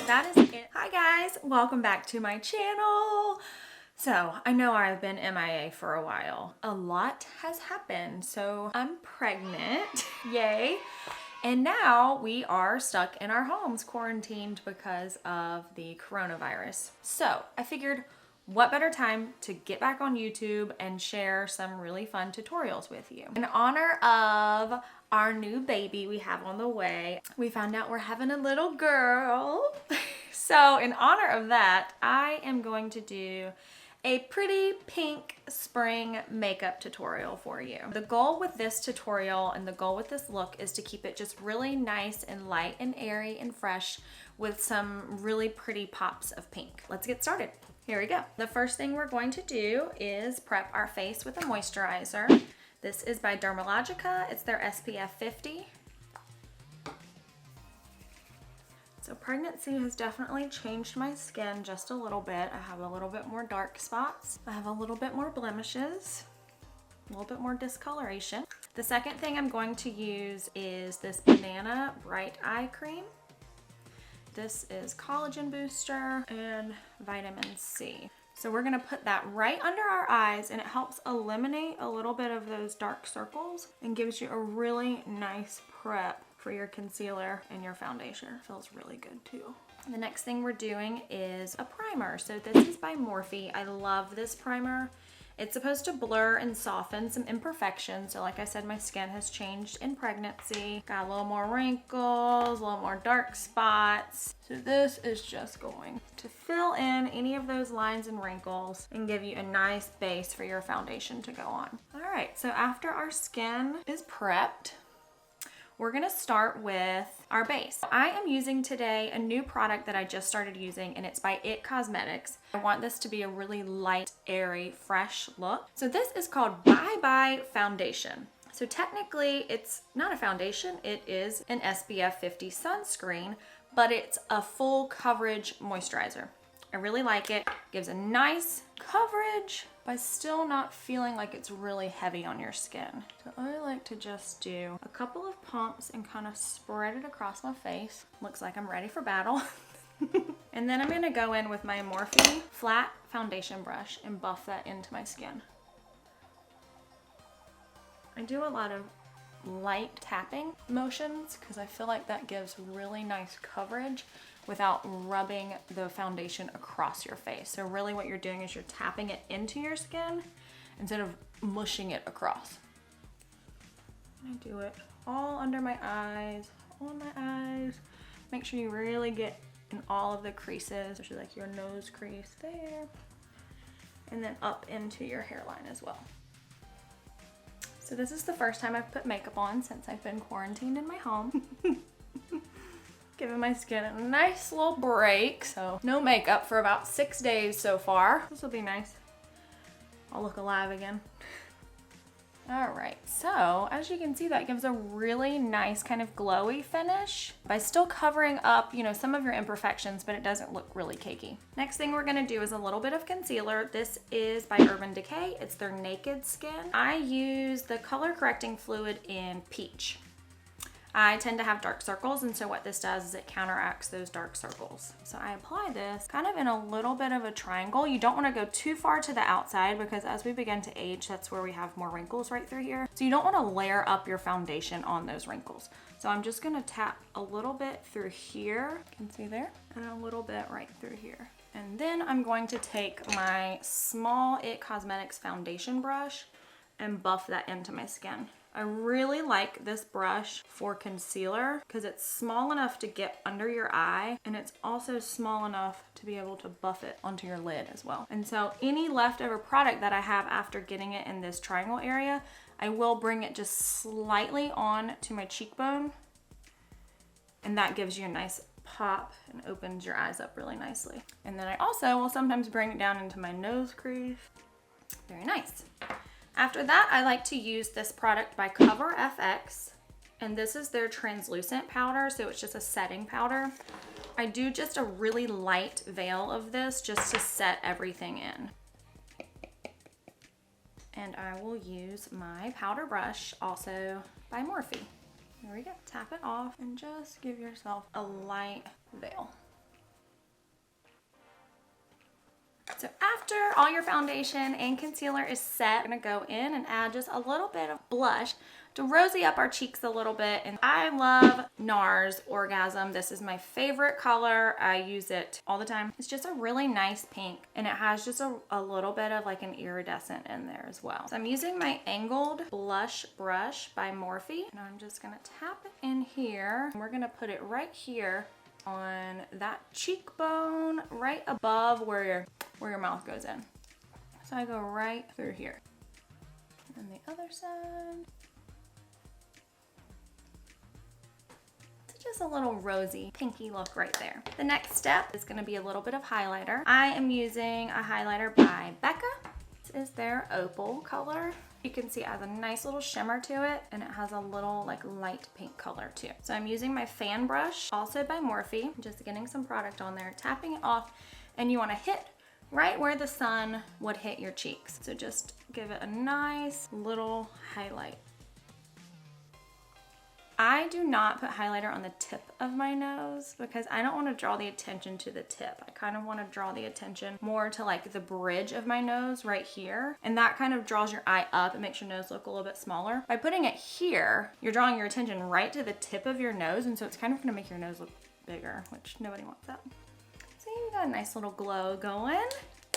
that is it. Hi guys, welcome back to my channel. So I know I've been MIA for a while. A lot has happened. So I'm pregnant, yay. And now we are stuck in our homes, quarantined because of the coronavirus. So I figured, what better time to get back on YouTube and share some really fun tutorials with you. In honor of our new baby we have on the way, we found out we're having a little girl. So in honor of that, I am going to do a pretty pink spring makeup tutorial for you. The goal with this tutorial and the goal with this look is to keep it just really nice and light and airy and fresh with some really pretty pops of pink. Let's get started. Here we go. The first thing we're going to do is prep our face with a moisturizer. This is by Dermalogica. It's their SPF 50. So pregnancy has definitely changed my skin just a little bit. I have a little bit more dark spots. I have a little bit more blemishes, a little bit more discoloration. The second thing I'm going to use is this Banana Bright Eye Cream. This is collagen booster and vitamin C. So we're gonna put that right under our eyes, and it helps eliminate a little bit of those dark circles and gives you a really nice prep for your concealer and your foundation. Feels really good too. The next thing we're doing is a primer. So this is by Morphe. I love this primer. It's supposed to blur and soften some imperfections. So like I said, my skin has changed in pregnancy. Got a little more wrinkles, a little more dark spots. So this is just going to fill in any of those lines and wrinkles and give you a nice base for your foundation to go on. All right, so after our skin is prepped, we're gonna start with our base. I am using today a new product that I just started using, and it's by IT Cosmetics. I want this to be a really light, airy, fresh look. So this is called Bye Bye Foundation. So technically it's not a foundation, it is an SPF 50 sunscreen, but it's a full coverage moisturizer. I really like it. Gives a nice coverage, but still not feeling like it's really heavy on your skin. So I like to just do a couple of pumps and kind of spread it across my face. Looks like I'm ready for battle. And then I'm gonna go in with my Morphe flat foundation brush and buff that into my skin. I do a lot of light tapping motions because I feel like that gives really nice coverage without rubbing the foundation across your face. So really what you're doing is you're tapping it into your skin instead of mushing it across. I do it all under my eyes, on my eyes. Make sure you really get in all of the creases, especially like your nose crease there, and then up into your hairline as well. So this is the first time I've put makeup on since I've been quarantined in my home. Giving my skin a nice little break. So no makeup for about 6 days so far. This will be nice. I'll look alive again. All right, so as you can see, that gives a really nice kind of glowy finish by still covering up, you know, some of your imperfections, but it doesn't look really cakey. Next thing we're gonna do is a little bit of concealer. This is by Urban Decay. It's their Naked Skin. I use the color correcting fluid in Peach. I tend to have dark circles, and so what this does is it counteracts those dark circles. So I apply this kind of in a little bit of a triangle. You don't want to go too far to the outside because as we begin to age, that's where we have more wrinkles right through here. So you don't want to layer up your foundation on those wrinkles. So I'm just going to tap a little bit through here. You can see there, and a little bit right through here. And then I'm going to take my small IT Cosmetics foundation brush and buff that into my skin. I really like this brush for concealer because it's small enough to get under your eye, and it's also small enough to be able to buff it onto your lid as well. And so any leftover product that I have after getting it in this triangle area, I will bring it just slightly on to my cheekbone, and that gives you a nice pop and opens your eyes up really nicely. And then I also will sometimes bring it down into my nose crease. Very nice. After that, I like to use this product by Cover FX, and this is their translucent powder, so it's just a setting powder. I do just a really light veil of this just to set everything in. And I will use my powder brush, also by Morphe. There we go. Tap it off and just give yourself a light veil. So after all your foundation and concealer is set, I'm gonna go in and add just a little bit of blush to rosy up our cheeks a little bit. And I love NARS Orgasm. This is my favorite color. I use it all the time. It's just a really nice pink, and it has just a little bit of like an iridescent in there as well. So I'm using my angled blush brush by Morphe, and I'm just gonna tap it in here. And we're gonna put it right here on that cheekbone, right above where your mouth goes in. So I go right through here. And the other side. Just a little rosy, pinky look right there. The next step is gonna be a little bit of highlighter. I am using a highlighter by Becca. This is their opal color. You can see it has a nice little shimmer to it, and it has a little like light pink color too. So I'm using my fan brush, also by Morphe, just getting some product on there, tapping it off, and you wanna hit right where the sun would hit your cheeks. So just give it a nice little highlight. I do not put highlighter on the tip of my nose because I don't want to draw the attention to the tip. I kind of want to draw the attention more to like the bridge of my nose right here. And that kind of draws your eye up and makes your nose look a little bit smaller. By putting it here, you're drawing your attention right to the tip of your nose. And so it's kind of going to make your nose look bigger, which nobody wants that. So you got a nice little glow going.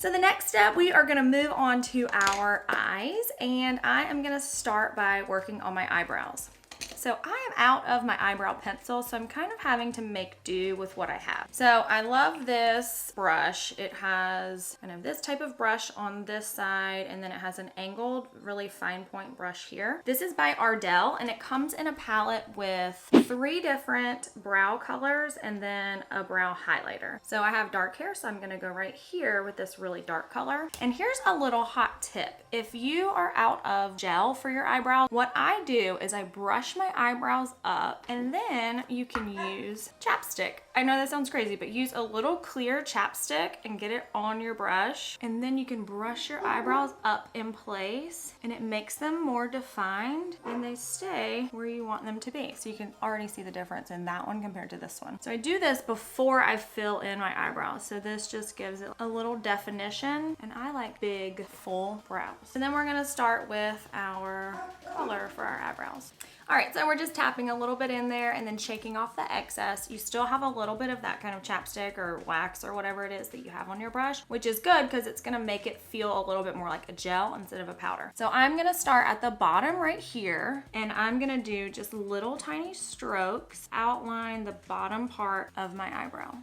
So the next step, we are gonna move on to our eyes, and I am gonna start by working on my eyebrows. So I am out of my eyebrow pencil, so I'm kind of having to make do with what I have. So I love this brush. It has kind of this type of brush on this side, and then it has an angled, really fine point brush here. This is by Ardell, and it comes in a palette with 3 different brow colors and then a brow highlighter. So I have dark hair, so I'm gonna go right here with this really dark color. And here's a little hot tip. If you are out of gel for your eyebrows, what I do is I brush my eyebrows up, and then you can use chapstick. I know that sounds crazy, but use a little clear chapstick and get it on your brush, and then you can brush your eyebrows up in place, and it makes them more defined and they stay where you want them to be. So you can already see the difference in that one compared to this one. So I do this before I fill in my eyebrows. So this just gives it a little definition, and I like big full brows. And then we're gonna start with our color for our eyebrows. All right, so we're just tapping a little bit in there and then shaking off the excess. You still have a little bit of that kind of chapstick or wax or whatever it is that you have on your brush, which is good because it's gonna make it feel a little bit more like a gel instead of a powder. So I'm gonna start at the bottom right here, and I'm gonna do just little tiny strokes, outline the bottom part of my eyebrow.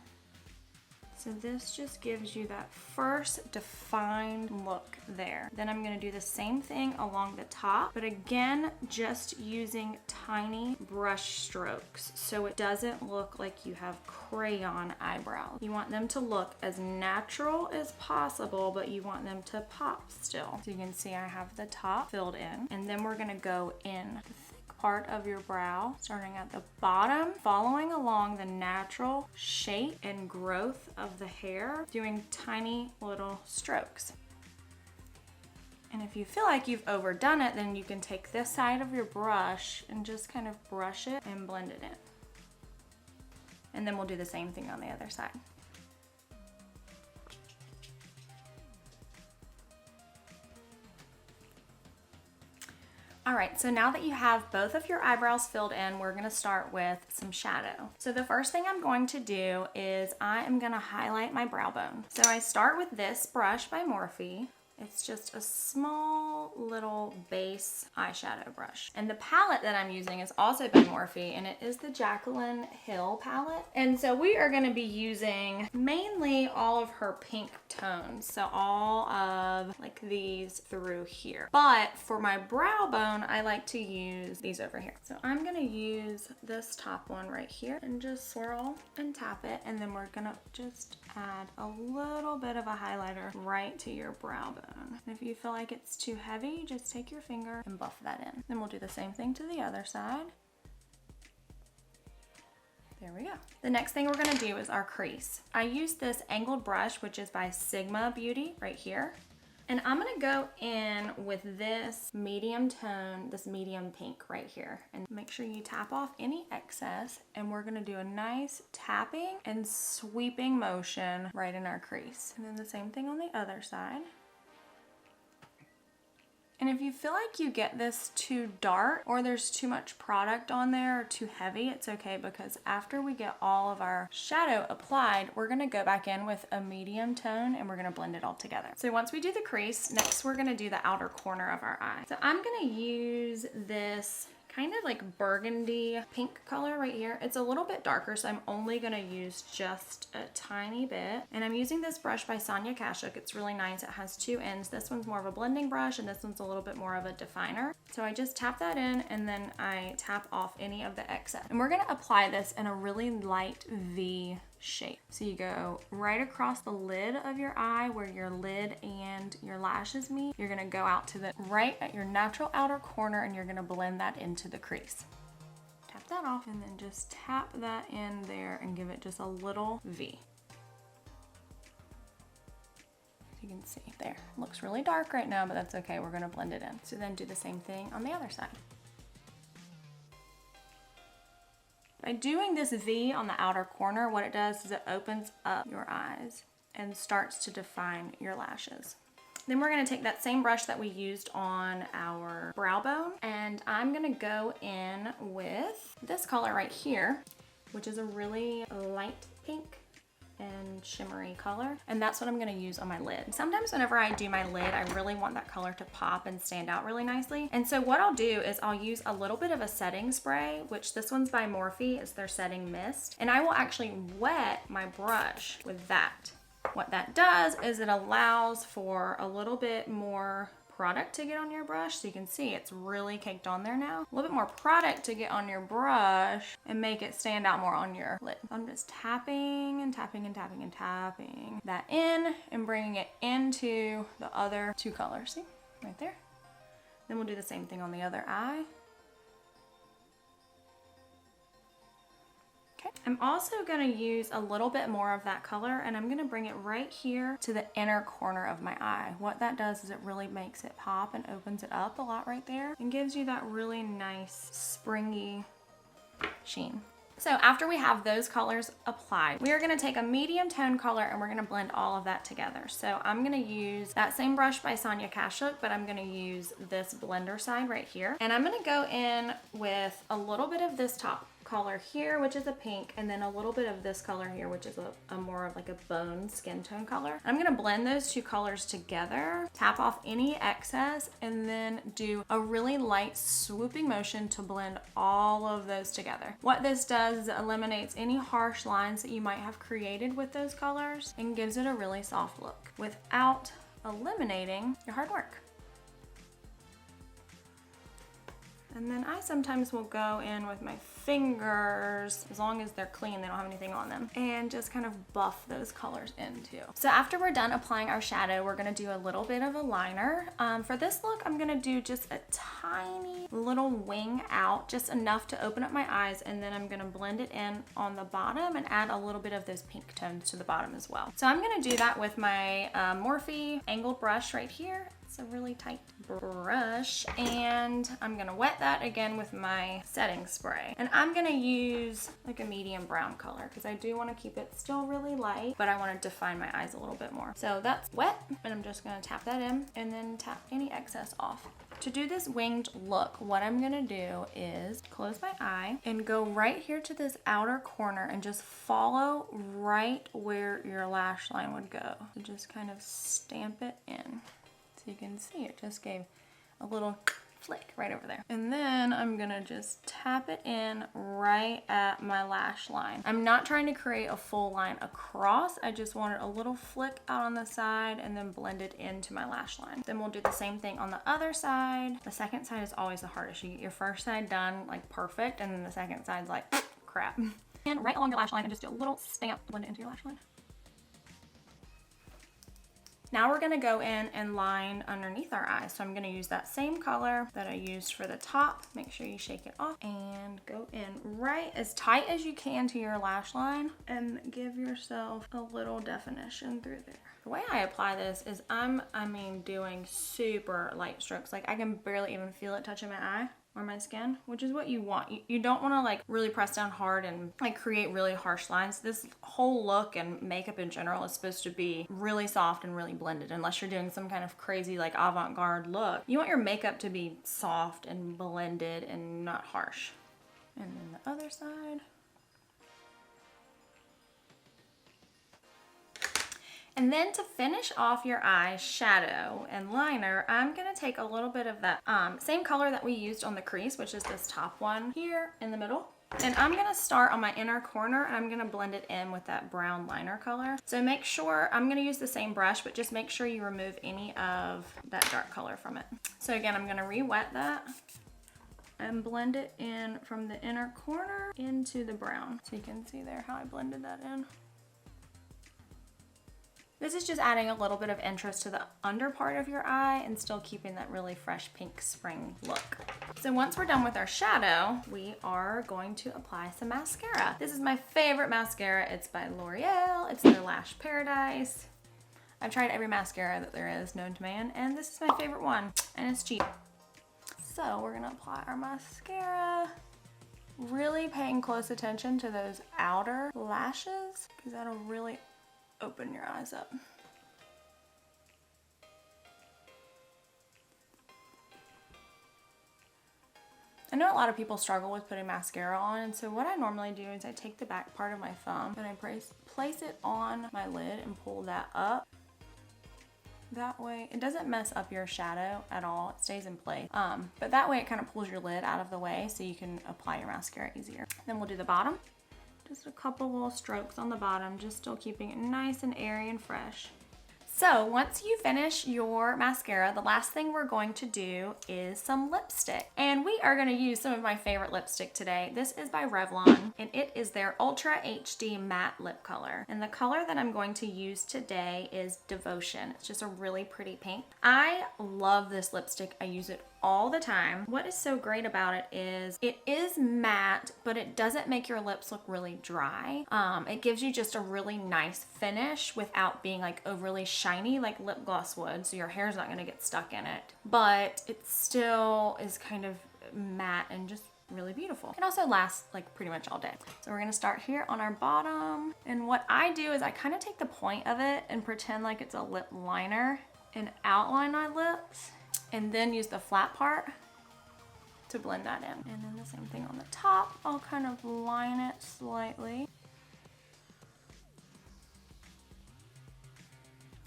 So this just gives you that first defined look there. Then I'm gonna do the same thing along the top, but again, just using tiny brush strokes so it doesn't look like you have crayon eyebrows. You want them to look as natural as possible, but you want them to pop still. So you can see I have the top filled in, and then we're gonna go in part of your brow, starting at the bottom, following along the natural shape and growth of the hair, doing tiny little strokes. And if you feel like you've overdone it, then you can take this side of your brush and just kind of brush it and blend it in. And then we'll do the same thing on the other side. All right, so now that you have both of your eyebrows filled in, we're gonna start with some shadow. So the first thing I'm going to do is I am gonna highlight my brow bone. So I start with this brush by Morphe. It's just a small little base eyeshadow brush. And the palette that I'm using is also by Morphe, and it is the Jaclyn Hill palette. And so we are gonna be using mainly all of her pink tones. So all of like these through here. But for my brow bone, I like to use these over here. So I'm gonna use this top one right here and just swirl and tap it. And then we're gonna just add a little bit of a highlighter right to your brow bone. And if you feel like it's too heavy, just take your finger and buff that in. Then we'll do the same thing to the other side. There we go. The next thing we're gonna do is our crease. I use this angled brush, which is by Sigma Beauty right here. And I'm gonna go in with this medium tone, this medium pink right here. And make sure you tap off any excess. And we're gonna do a nice tapping and sweeping motion right in our crease. And then the same thing on the other side. And if you feel like you get this too dark or there's too much product on there or too heavy, it's okay, because after we get all of our shadow applied, we're gonna go back in with a medium tone and we're gonna blend it all together. So once we do the crease, next we're gonna do the outer corner of our eye. So I'm gonna use this kind of like burgundy pink color right here. It's a little bit darker, so I'm only gonna use just a tiny bit. And I'm using this brush by Sonia Kashuk. It's really nice. It has two ends. This one's more of a blending brush and this one's a little bit more of a definer. So I just tap that in and then I tap off any of the excess. And we're gonna apply this in a really light V shape. So you go right across the lid of your eye where your lid and your lashes meet. You're gonna go out to the right at your natural outer corner and you're gonna blend that into the crease. Tap that off and then just tap that in there and give it just a little V. You can see there. It looks really dark right now, but that's okay. We're gonna blend it in. So then do the same thing on the other side. By doing this V on the outer corner, what it does is it opens up your eyes and starts to define your lashes. Then we're gonna take that same brush that we used on our brow bone, and I'm gonna go in with this color right here, which is a really light pink and shimmery color, and that's what I'm gonna use on my lid. Sometimes whenever I do my lid, I really want that color to pop and stand out really nicely. And so what I'll do is I'll use a little bit of a setting spray, which this one's by Morphe, it's their setting mist, and I will actually wet my brush with that. What that does is it allows for a little bit more product to get on your brush. So you can see it's really caked on there now. A little bit more product to get on your brush and make it stand out more on your lid. I'm just tapping and tapping and tapping and tapping that in and bringing it into the other two colors. See, right there. Then we'll do the same thing on the other eye. Okay. I'm also gonna use a little bit more of that color and I'm gonna bring it right here to the inner corner of my eye. What that does is it really makes it pop and opens it up a lot right there and gives you that really nice springy sheen. So after we have those colors applied, we are gonna take a medium tone color and we're gonna blend all of that together. So I'm gonna use that same brush by Sonia Kashuk, but I'm gonna use this blender side right here. And I'm gonna go in with a little bit of this top color here, which is a pink, and then a little bit of this color here, which is a more of like a bone skin tone color. I'm gonna blend those two colors together, tap off any excess, and then do a really light swooping motion to blend all of those together. What this does is it eliminates any harsh lines that you might have created with those colors and gives it a really soft look without eliminating your hard work. And then I sometimes will go in with my fingers, as long as they're clean, they don't have anything on them, and just kind of buff those colors in too. So after we're done applying our shadow, we're gonna do a little bit of a liner. For this look, I'm gonna do just a tiny little wing out, just enough to open up my eyes, and then I'm gonna blend it in on the bottom and add a little bit of those pink tones to the bottom as well. So I'm gonna do that with my Morphe angled brush right here. It's a really tight brush, and I'm gonna wet that again with my setting spray. And I'm gonna use like a medium brown color because I do want to keep it still really light, but I want to define my eyes a little bit more. So that's wet, and I'm just gonna tap that in and then tap any excess off. To do this winged look, what I'm gonna do is close my eye and go right here to this outer corner and just follow right where your lash line would go. So just kind of stamp it in. So you can see it just gave a little flick right over there. And then I'm gonna just tap it in right at my lash line. I'm not trying to create a full line across. I just wanted a little flick out on the side and then blend it into my lash line. Then we'll do the same thing on the other side. The second side is always the hardest. You get your first side done like perfect, and then the second side's like crap. And right along your lash line and just do a little stamp, blend it into your lash line. Now we're gonna go in and line underneath our eyes. So I'm gonna use that same color that I used for the top. Make sure you shake it off and go in right as tight as you can to your lash line and give yourself a little definition through there. The way I apply this is I'm doing super light strokes. Like I can barely even feel it touching my eye or my skin, which is what you want. You don't want to like really press down hard and like create really harsh lines. This whole look and makeup in general is supposed to be really soft and really blended, unless you're doing some kind of crazy like avant-garde look. You want your makeup to be soft and blended and not harsh. And then the other side. And then to finish off your eye shadow and liner, I'm gonna take a little bit of that same color that we used on the crease, which is this top one here in the middle. And I'm gonna start on my inner corner and I'm gonna blend it in with that brown liner color. So make sure, I'm gonna use the same brush, but just make sure you remove any of that dark color from it. So again, I'm gonna re-wet that and blend it in from the inner corner into the brown. So you can see there how I blended that in. This is just adding a little bit of interest to the under part of your eye and still keeping that really fresh pink spring look. So once we're done with our shadow, we are going to apply some mascara. This is my favorite mascara. It's by L'Oreal. It's their Lash Paradise. I've tried every mascara that there is known to man, and this is my favorite one, and it's cheap. So we're gonna apply our mascara. Really paying close attention to those outer lashes, because that'll really open your eyes up. I know a lot of people struggle with putting mascara on, and so what I normally do is I take the back part of my thumb and I place it on my lid and pull that up. That way, it doesn't mess up your shadow at all. It stays in place. But that way it kind of pulls your lid out of the way so you can apply your mascara easier. Then we'll do the bottom. Just a couple little strokes on the bottom, just still keeping it nice and airy and fresh. So once you finish your mascara, the last thing we're going to do is some lipstick. And we are gonna use some of my favorite lipstick today. This is by Revlon, and it is their Ultra HD Matte Lip Color. And the color that I'm going to use today is Devotion. It's just a really pretty pink. I love this lipstick. I use it all the time. What is so great about it is matte, but it doesn't make your lips look really dry. It gives you just a really nice finish without being like overly shiny like lip gloss would, so your hair's not gonna get stuck in it. But it still is kind of matte and just really beautiful. It can also last like pretty much all day. So we're gonna start here on our bottom. And what I do is I kind of take the point of it and pretend like it's a lip liner and outline my lips, and then use the flat part to blend that in. And then the same thing on the top. I'll kind of line it slightly.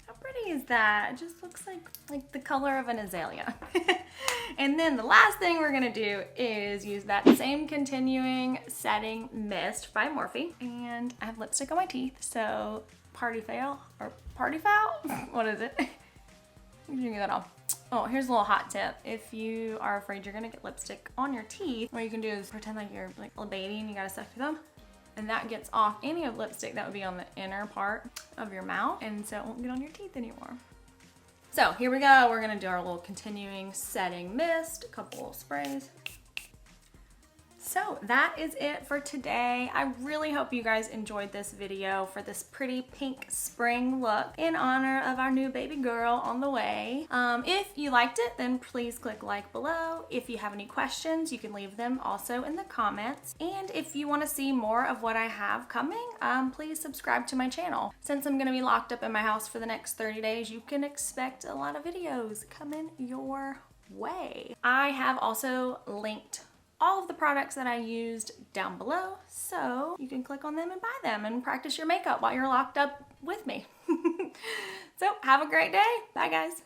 How pretty is that? It just looks like the color of an azalea. And then the last thing we're gonna do is use that same continuing setting mist by Morphe. And I have lipstick on my teeth, so party foul, or party foul? What is it? You can get that off. Oh, here's a little hot tip. If you are afraid you're gonna get lipstick on your teeth, what you can do is pretend like you're like a baby and you gotta suck your thumb, and that gets off any of lipstick that would be on the inner part of your mouth, and so it won't get on your teeth anymore. So here we go. We're gonna do our little continuing setting mist, a couple of sprays. So that is it for today. I really hope you guys enjoyed this video for this pretty pink spring look in honor of our new baby girl on the way. If you liked it, then please click like below. If you have any questions, you can leave them also in the comments. And if you want to see more of what I have coming, please subscribe to my channel. Since I'm going to be locked up in my house for the next 30 days, you can expect a lot of videos coming your way. I have also linked all of the products that I used down below, so you can click on them and buy them and practice your makeup while you're locked up with me. So have a great day. Bye guys.